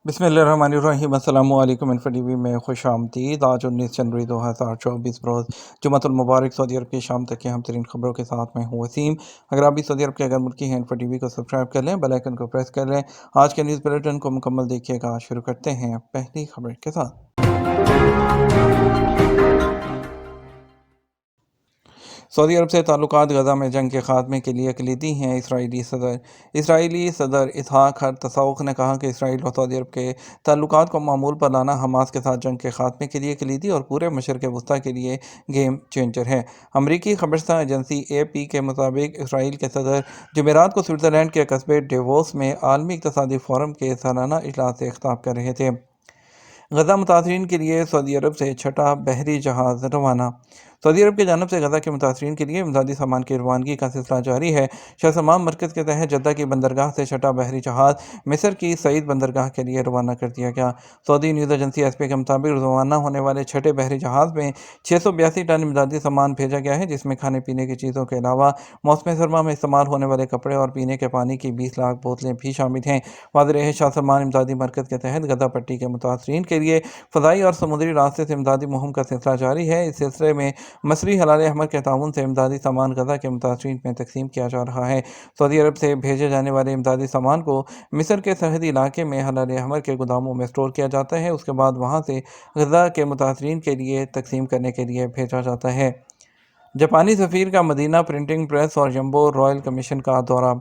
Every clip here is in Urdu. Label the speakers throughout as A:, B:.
A: بسم اللہ الرحمن الرحیم۔ السلام علیکم۔ انفو ٹی وی میں خوش آمدید۔ آج 19 جنوری 2024 روز جمعۃ المبارک۔ سعودی عرب کی شام تک کی اہم ترین خبروں کے ساتھ میں ہوں وسیم۔ اگر آپ بھی سعودی عرب کے غیر ملکی ہیں، انفو ٹی وی کو سبسکرائب کر لیں، بیل آئیکن کو پریس کر لیں۔ آج کے نیوز بلیٹن کو مکمل دیکھیے گا۔ شروع کرتے ہیں پہلی خبر کے ساتھ۔ سعودی عرب سے تعلقات غزہ میں جنگ کے خاتمے کے لیے کلیدی ہیں۔ اسرائیلی صدر اسحاق ہرزوگ نے کہا کہ اسرائیل اور سعودی عرب کے تعلقات کو معمول پر لانا حماس کے ساتھ جنگ کے خاتمے کے لیے کلیدی اور پورے مشرق وسطیٰ کے لیے گیم چینجر ہے۔ امریکی خبررساں ایجنسی AP کے مطابق اسرائیل کے صدر جمعرات کو سوئٹزرلینڈ کے قصبے ڈیووس میں عالمی اقتصادی فورم کے سالانہ اجلاس سے خطاب کر رہے تھے۔ غزہ متاثرین کے لیے سعودی عرب سے چھٹا بحری جہاز روانہ۔ سعودی عرب کی جانب سے غزہ کے متاثرین کے لیے امدادی سامان کی روانگی کا سلسلہ جاری ہے۔ شاہ سلمان مرکز کے تحت جدہ کی بندرگاہ سے چھٹا بحری جہاز مصر کی سعید بندرگاہ کے لیے روانہ کر دیا گیا۔ سعودی نیوز ایجنسی SP کے مطابق روانہ ہونے والے چھٹے بحری جہاز میں 682 ٹن امدادی سامان بھیجا گیا ہے، جس میں کھانے پینے کی چیزوں کے علاوہ موسم سرما میں استعمال ہونے والے کپڑے اور پینے کے پانی کی 20 لاکھ بوتلیں بھی شامل ہیں۔ واضح رہے، شاہ سلمان امدادی مرکز کے تحت غزہ پٹی کے متاثرین کے لیے فضائی اور سمندری راستے سے امدادی مہم کا سلسلہ جاری ہے۔ اس سلسلے میں مصری ہلال احمر کے تعاون سے امدادی سامان غزہ کے متاثرین میں تقسیم کیا جا رہا ہے۔ سعودی عرب سے بھیجے جانے والے امدادی سامان کو مصر کے سرحدی علاقے میں ہلال احمر کے گوداموں میں اسٹور کیا جاتا ہے، اس کے بعد وہاں سے غزہ کے متاثرین کے لیے تقسیم کرنے کے لیے بھیجا جاتا ہے۔ جاپانی سفیر کا مدینہ پرنٹنگ پریس اور جمبو رائل کمیشن کا دورہ۔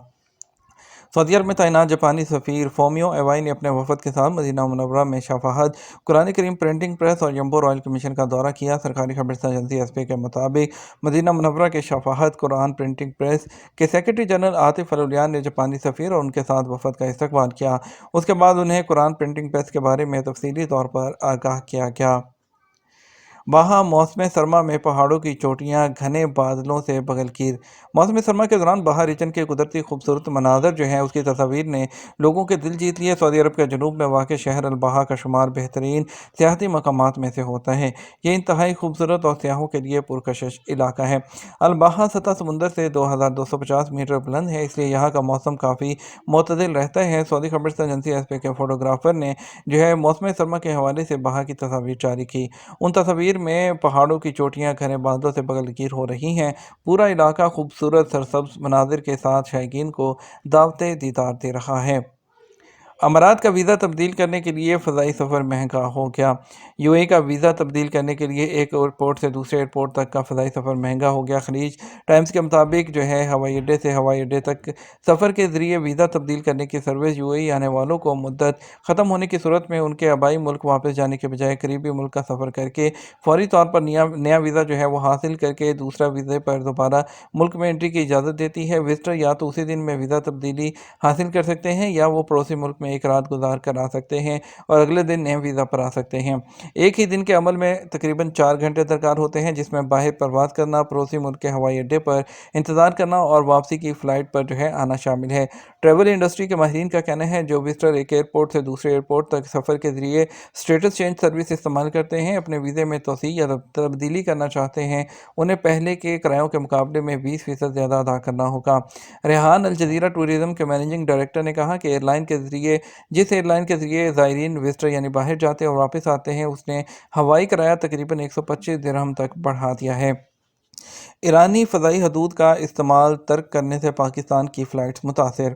A: سعودی عرب میں تعینات جاپانی سفیر فومیو ایوائی نے اپنے وفد کے ساتھ مدینہ منورہ میں شفاہد قرآن کریم پرنٹنگ پریس اور جمبو رائل کمیشن کا دورہ کیا۔ سرکاری خبررساں ایجنسی SP کے مطابق مدینہ منورہ کے شفاہد قرآن پرنٹنگ پریس کے سیکرٹری جنرل عاطف الولیان نے جاپانی سفیر اور ان کے ساتھ وفد کا استقبال کیا۔ اس کے بعد انہیں قرآن پرنٹنگ پریس کے بارے میں تفصیلی طور پر آگاہ کیا گیا۔ وہاں موسم سرما میں پہاڑوں کی چوٹیاں گھنے بادلوں سے بغلگیر۔ موسم سرما کے دوران باہا ریجن کے قدرتی خوبصورت مناظر جو ہیں اس کی تصاویر نے لوگوں کے دل جیت لیے۔ سعودی عرب کے جنوب میں واقع شہر الباحا کا شمار بہترین سیاحتی مقامات میں سے ہوتا ہے۔ یہ انتہائی خوبصورت اور سیاحوں کے لیے پرکشش علاقہ ہے۔ الباحا سطح سمندر سے 2250 میٹر بلند ہے، اس لیے یہاں کا موسم کافی معتدل رہتا ہے۔ سعودی خبررساں ایجنسی SP کے فوٹوگرافر نے موسم سرما کے حوالے سے باہا کی تصاویر جاری کی۔ ان تصاویر میں پہاڑوں کی چوٹیاں گھنے بادلوں سے بغلگیر ہو رہی ہیں۔ پورا علاقہ خوبصورت سرسبز مناظر کے ساتھ شائقین کو دعوت دیدار دے رہا ہے۔ امارات کا ویزا تبدیل کرنے کے لیے فضائی سفر مہنگا ہو گیا۔ UAE کا ویزا تبدیل کرنے کے لیے ایک ایئرپورٹ سے دوسرے ایئرپورٹ تک کا فضائی سفر مہنگا ہو گیا۔ خلیج ٹائمز کے مطابق ہوائی اڈے سے ہوائی اڈے تک سفر کے ذریعے ویزا تبدیل کرنے کی سروس UAE آنے والوں کو مدت ختم ہونے کی صورت میں ان کے آبائی ملک واپس جانے کے بجائے قریبی ملک کا سفر کر کے فوری طور پر نیا ویزا وہ حاصل کر کے دوسرا ویزے پر دوبارہ ملک میں انٹری کی اجازت دیتی ہے۔ وزٹر یا تو اسی دن میں ویزا تبدیلی حاصل کر سکتے ہیں یا وہ پڑوسی ملک میں ایک رات گزار کر آ سکتے ہیں اور اگلے دن نئے ویزا پر آ سکتے ہیں۔ ایک ہی دن کے عمل میں تقریباً 4 گھنٹے درکار ہوتے ہیں، جس میں باہر پرواز کرنا، پڑوسی ملک کے ہوائی اڈے پر انتظار کرنا اور واپسی کی فلائٹ پر آنا شامل ہے۔ ٹریول انڈسٹری کے ماہرین کا کہنا ہے جو وزٹر ایک ایئرپورٹ سے دوسرے ایئرپورٹ تک سفر کے ذریعے اسٹیٹس چینج سروس استعمال کرتے ہیں، اپنے ویزے میں توسیع یا تبدیلی کرنا چاہتے ہیں، انہیں پہلے کے کرایوں کے مقابلے میں 20% زیادہ ادا کرنا ہوگا۔ ریحان الجزیرہ ٹورزم کے مینیجنگ ڈائریکٹر نے کہا کہ جس ایئر لائن کے ذریعے زائرین وزٹر باہر جاتے اور واپس آتے ہیں، اس نے ہوائی کرایہ تقریباً 125 درہم تک بڑھا دیا ہے۔ ایرانی فضائی حدود کا استعمال ترک کرنے سے پاکستان کی فلائٹس متاثر۔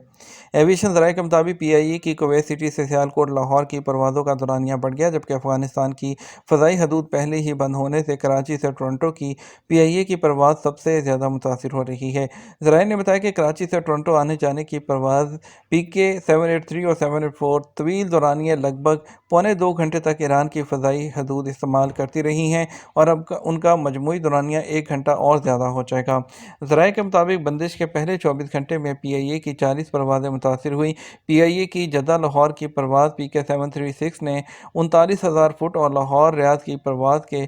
A: ایویشن ذرائع کے مطابق PIA کی کویت سٹی سے سیالکوٹ لاہور کی پروازوں کا دورانیہ بڑھ گیا، جبکہ افغانستان کی فضائی حدود پہلے ہی بند ہونے سے کراچی سے ٹورنٹو کی PIA کی پرواز سب سے زیادہ متاثر ہو رہی ہے۔ ذرائع نے بتایا کہ کراچی سے ٹورنٹو آنے جانے کی پرواز PK 783 اور 784 طویل دورانیہ لگ بھگ پونے 2 گھنٹے تک ایران کی فضائی حدود استعمال کرتی رہی ہیں اور اب ان کا مجموعی دورانیہ 1 گھنٹہ اور زیادہ ہو جائے گا۔ ذرائع کے مطابق بندش کے پہلے 24 گھنٹے میں PIA کی 40 پروازیں متاثر ہوئیں۔ PIA کی جدہ لاہور کی پرواز PK 736 نے 39,000 فٹ اور لاہور ریاض کی پرواز کے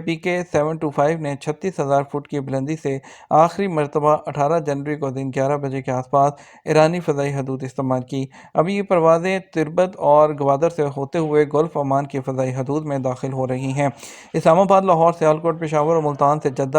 A: PK 725 نے 36,000 فٹ کی بلندی سے آخری مرتبہ 18 جنوری کو دن 11 بجے کے آس پاس ایرانی فضائی حدود استعمال کی۔ اب یہ پروازیں تربت اور گوادر سے ہوتے ہوئے گلف عمان کی فضائی حدود میں داخل ہو رہی ہیں۔ اسلام آباد، لاہور، سیالکوٹ، پشاور اور ملتان سے جدہ،